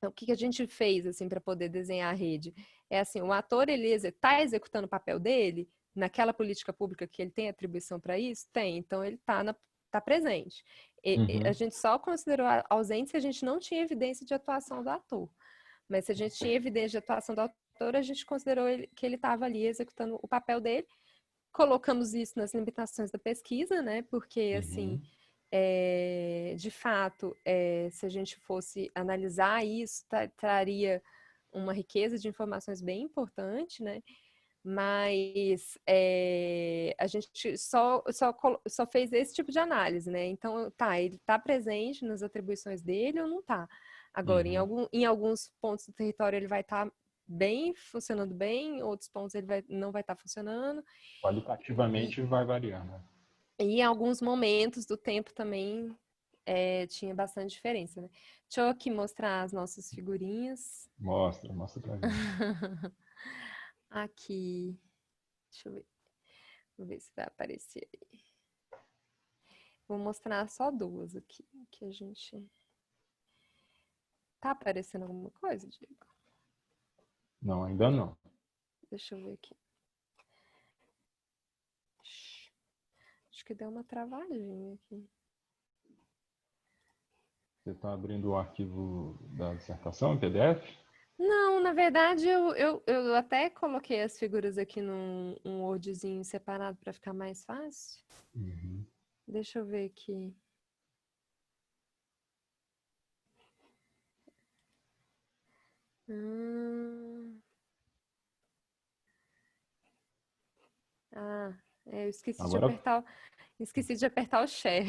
o que a gente fez, assim, para poder desenhar a rede? É assim, o ator, ele está executando o papel dele naquela política pública que ele tem atribuição para isso? Tem. Então, ele está presente. A gente só considerou ausente se a gente não tinha evidência de atuação do ator. Mas se a gente tinha evidência de atuação do autor, a gente considerou que ele estava ali executando o papel dele. Colocamos isso nas limitações da pesquisa, né? Porque, assim, de fato, se a gente fosse analisar isso, traria uma riqueza de informações bem importante, né? Mas a gente só fez esse tipo de análise, né? Então, ele está presente nas atribuições dele ou não está? Agora, em alguns pontos do território ele vai estar bem, funcionando bem, em outros pontos ele não vai estar funcionando. Qualitativamente vai variar, né? E em alguns momentos do tempo também tinha bastante diferença, né? Deixa eu aqui mostrar as nossas figurinhas. Mostra pra gente. Aqui, deixa eu ver. Vou ver se vai aparecer aí. Vou mostrar só duas aqui, que a gente... Tá aparecendo alguma coisa, Diego? Não, ainda não. Deixa eu ver aqui. Acho que deu uma travadinha aqui. Você está abrindo o arquivo da dissertação em PDF? Não, na verdade, eu até coloquei as figuras aqui num Wordzinho separado para ficar mais fácil. Deixa eu ver aqui. Eu esqueci de apertar o share.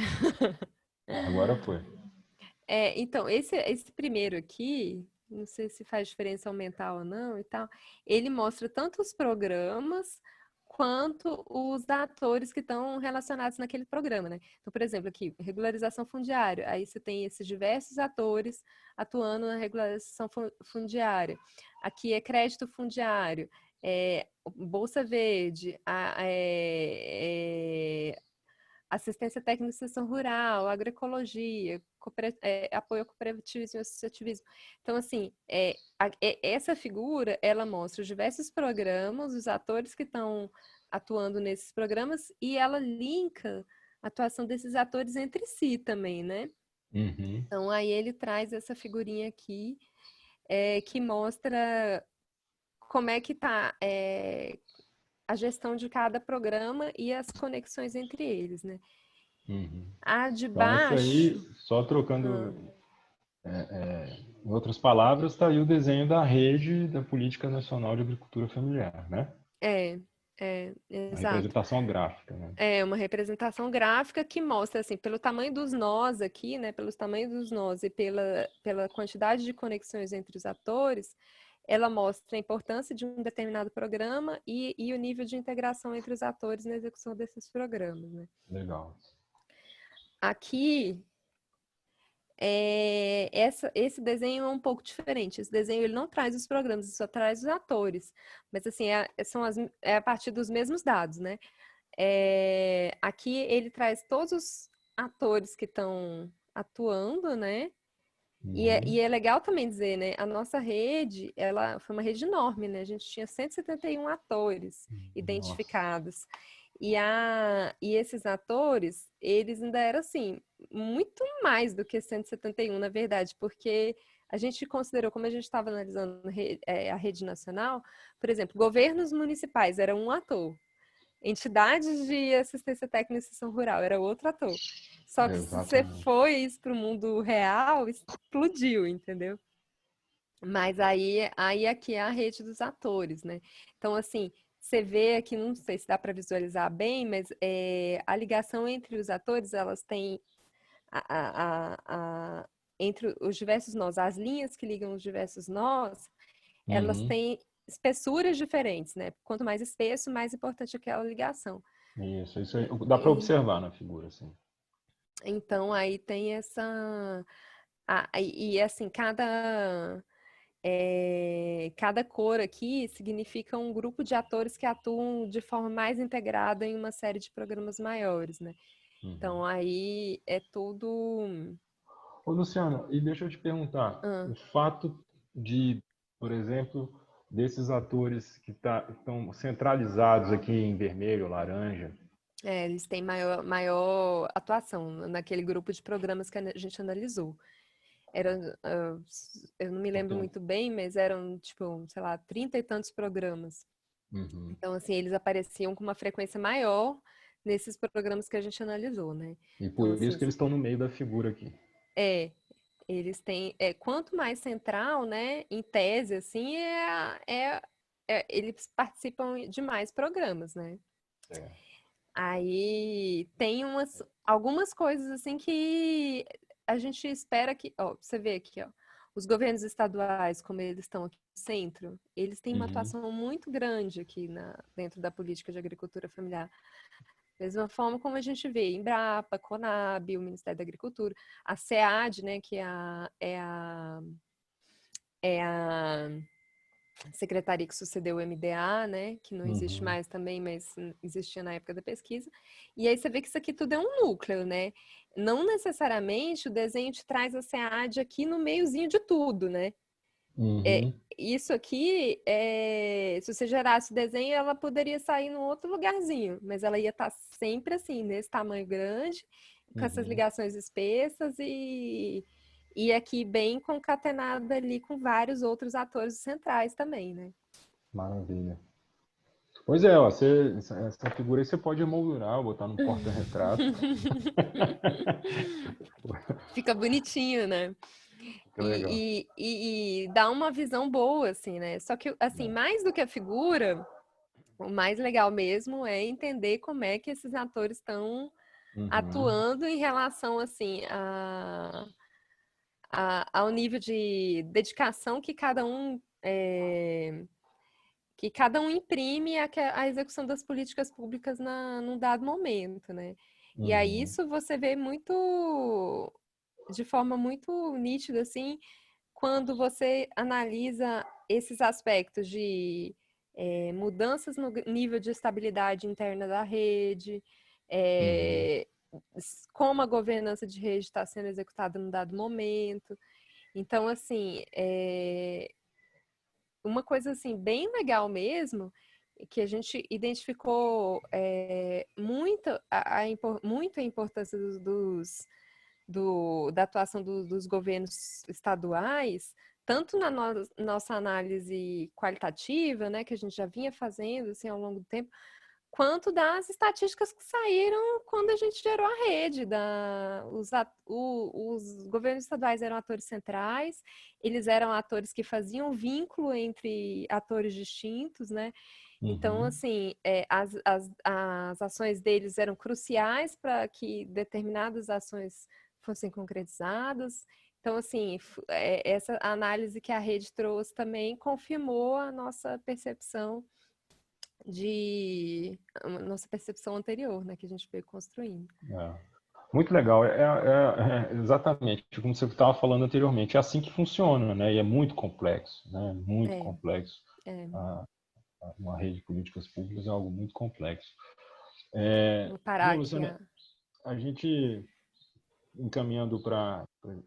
Agora foi. Então, esse primeiro aqui, não sei se faz diferença aumentar ou não e tal, ele mostra tanto os programas quanto os atores que estão relacionados naquele programa, né? Então, por exemplo, aqui, regularização fundiária, aí você tem esses diversos atores atuando na regularização fundiária. Aqui é crédito fundiário, Bolsa Verde, assistência técnica de extensão rural, agroecologia, apoio ao cooperativismo e associativismo. Então, assim, essa figura, ela mostra os diversos programas, os atores que estão atuando nesses programas, e ela linka a atuação desses atores entre si também, né? Então, aí ele traz essa figurinha aqui, que mostra como é que está a gestão de cada programa e as conexões entre eles, né? A de Então, essa aí, baixo... só trocando, em outras palavras, está aí o desenho da rede da Política Nacional de Agricultura Familiar, né? Uma exato. representação gráfica, né? É uma representação gráfica que mostra, assim, pelo tamanho dos nós aqui, né, pelos tamanhos dos nós e pela quantidade de conexões entre os atores, ela mostra a importância de um determinado programa e o nível de integração entre os atores na execução desses programas, né? Legal. Aqui, esse desenho é um pouco diferente. Esse desenho ele não traz os programas, ele só traz os atores. Mas, assim, é a partir dos mesmos dados, né? Aqui ele traz todos os atores que estão atuando, né? E é legal também dizer, né? A nossa rede, ela foi uma rede enorme, né? A gente tinha 171 atores Nossa. identificados. E esses atores, eles ainda eram, assim, muito mais do que 171, na verdade, porque a gente considerou, como a gente estava analisando a rede nacional, por exemplo, governos municipais era um ator, entidades de assistência técnica e extensão rural era outro ator. Só que se você Exatamente. foi isso para o mundo real, explodiu, entendeu? Mas aí aqui é a rede dos atores, né? Então, assim, você vê aqui, não sei se dá para visualizar bem, mas a ligação entre os atores, elas têm entre os diversos nós, as linhas que ligam os diversos nós, elas Uhum. têm espessuras diferentes, né? Quanto mais espesso, mais importante é aquela ligação. Isso aí dá para observar na figura, assim. Então, aí tem e assim, cada cor aqui significa um grupo de atores que atuam de forma mais integrada em uma série de programas maiores, né? Uhum. Então, aí é tudo. Ô, Luciano, e deixa eu te perguntar, Ah, o fato de, por exemplo, desses atores que estão centralizados aqui em vermelho, laranja, eles têm maior atuação naquele grupo de programas que a gente analisou. Eu não me lembro porque... muito bem, mas eram, tipo, sei lá, 30 e tantos programas. Uhum. Então, assim, eles apareciam com uma frequência maior nesses programas que a gente analisou, né? E Então, por isso assim, que eles estão no meio da figura aqui. é, eles têm, quanto mais central, né, em tese, assim, eles participam de mais programas, né? É. Aí tem algumas coisas, assim, que a gente espera que, ó, você vê aqui, ó, os governos estaduais, como eles estão aqui no centro, eles têm uma Uhum. atuação muito grande aqui dentro da política de agricultura familiar. Mesma forma como a gente vê Embrapa, Conab, o Ministério da Agricultura, a SEAD, né, que é a secretaria que sucedeu o MDA, né, que não existe Uhum. mais também, mas existia na época da pesquisa. E aí você vê que isso aqui tudo é um núcleo, né? Não necessariamente o desenho te traz a SEAD aqui no meiozinho de tudo, né? É, Uhum. isso aqui, se você gerasse o desenho, ela poderia sair num outro lugarzinho, mas ela ia estar sempre assim, nesse tamanho grande, com essas Uhum. ligações espessas e aqui bem concatenada ali com vários outros atores centrais também, né? Maravilha. Pois é, ó, essa figura aí você pode emoldurar, botar no porta-retrato. Fica bonitinho, né? Que legal. E dá uma visão boa, assim, né? Só que, assim, mais do que a figura, o mais legal mesmo é entender como é que esses atores estão Uhum. atuando em relação, assim, ao nível de dedicação que cada um imprime à execução das políticas públicas num dado momento, né? E aí Uhum. isso você vê muito, de forma muito nítida, assim, quando você analisa esses aspectos de mudanças no nível de estabilidade interna da rede, Uhum. é, como a governança de rede está sendo executada num dado momento. Então, assim, uma coisa assim bem legal mesmo, que a gente identificou muito a importância da atuação dos governos estaduais, tanto na nossa análise qualitativa, né, que a gente já vinha fazendo assim, ao longo do tempo, quanto das estatísticas que saíram quando a gente gerou a rede. Os governos estaduais eram atores centrais, eles eram atores que faziam vínculo entre atores distintos, né? Então, Uhum. assim, as ações deles eram cruciais para que determinadas ações fossem concretizadas. Então, assim, essa análise que a rede trouxe também confirmou a nossa percepção anterior, né, que a gente veio construindo. É. Muito legal. Exatamente, como você estava falando anteriormente, é assim que funciona, né? E é muito complexo, né? Muito É, complexo. é. A- uma rede de políticas públicas é algo muito complexo. Vou parar Bom, aqui. Luciana, a gente encaminhando para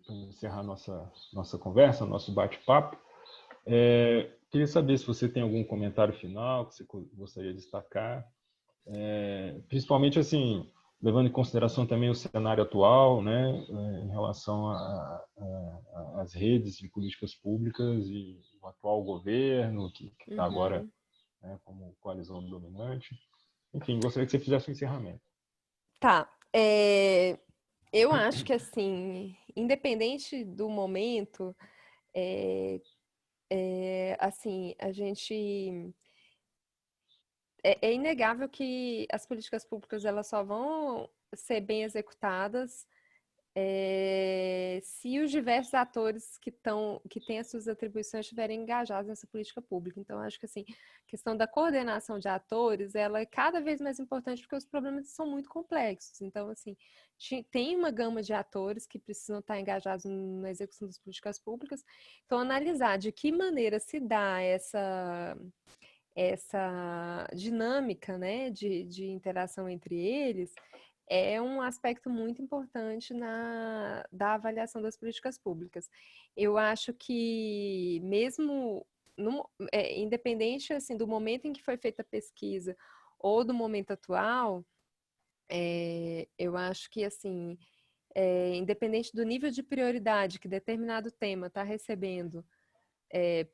encerrar nossa conversa, nosso bate-papo, queria saber se você tem algum comentário final que você gostaria de destacar, principalmente assim, levando em consideração também o cenário atual, né, em relação às redes de políticas públicas e o atual governo, que está agora, Uhum. né, como coalizão dominante. Enfim, gostaria que você fizesse o encerramento. Tá. Eu acho que, assim, independente do momento, é, assim, a gente é inegável que as políticas públicas elas só vão ser bem executadas se os diversos atores que têm as suas atribuições estiverem engajados nessa política pública. Então, acho que assim, a questão da coordenação de atores, ela é cada vez mais importante porque os problemas são muito complexos. Então, assim, tem uma gama de atores que precisam estar engajados na execução das políticas públicas. Então, analisar de que maneira se dá essa dinâmica, né, de interação entre eles é um aspecto muito importante da avaliação das políticas públicas. Eu acho que mesmo independente assim do momento em que foi feita a pesquisa ou do momento atual, eu acho que assim, independente do nível de prioridade que determinado tema está recebendo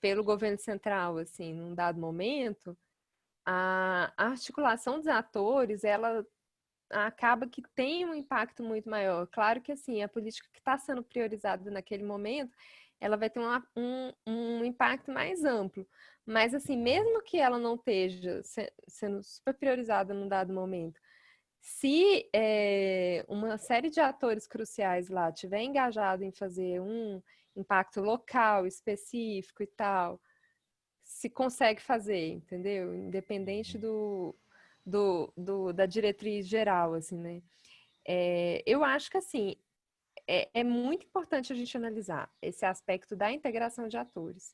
pelo governo central, assim, num dado momento, a articulação dos atores, ela acaba que tem um impacto muito maior. Claro que assim, a política que está sendo priorizada naquele momento, ela vai ter um impacto mais amplo. Mas assim, mesmo que ela não esteja sendo super priorizada num dado momento, se uma série de atores cruciais lá tiver engajado em fazer um impacto local, específico e tal, se consegue fazer, entendeu? Independente da diretriz geral, assim, né? Eu acho que, assim, é muito importante a gente analisar esse aspecto da integração de atores.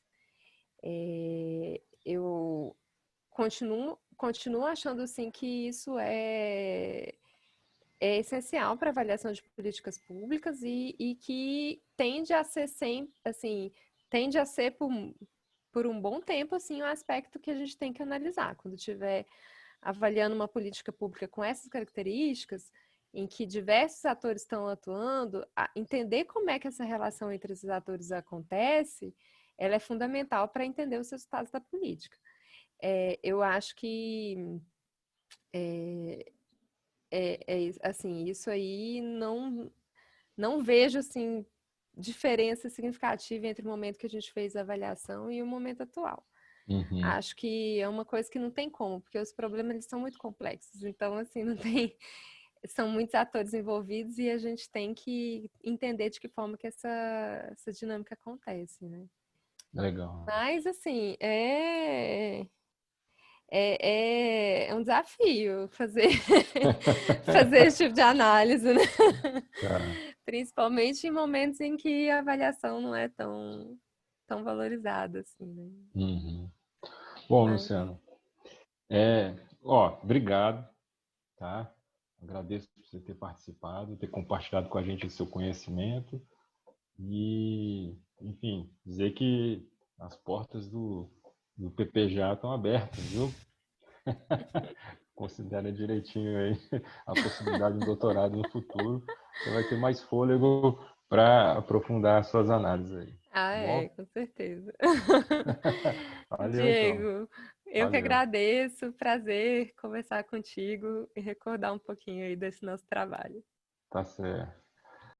Eu continuo achando, assim, que isso é essencial para a avaliação de políticas públicas e que tende a ser sempre, assim, tende a ser por um bom tempo, assim, um aspecto que a gente tem que analisar. Quando tiver avaliando uma política pública com essas características, em que diversos atores estão atuando, entender como é que essa relação entre esses atores acontece, ela é fundamental para entender os resultados da política. Eu acho que assim, isso aí não vejo assim diferença significativa entre o momento que a gente fez a avaliação e o momento atual. Uhum. Acho que é uma coisa que não tem como, porque os problemas eles são muito complexos. Então, assim, não tem. São muitos atores envolvidos e a gente tem que entender de que forma que essa dinâmica acontece, né? Legal. Mas, assim, é um desafio fazer esse tipo de análise, né? Tá. Principalmente em momentos em que a avaliação não é tão valorizada, assim, né? Uhum. Bom, Mas, Luciano, obrigado, tá? Agradeço por você ter participado, ter compartilhado com a gente o seu conhecimento e, enfim, dizer que as portas do PPJ estão abertas, viu? Considera direitinho aí a possibilidade de um doutorado no futuro. Você vai ter mais fôlego para aprofundar as suas análises aí. Tá bom? com certeza. Valeu então. Diego, eu que Valeu. agradeço, prazer conversar contigo e recordar um pouquinho aí desse nosso trabalho. Tá certo.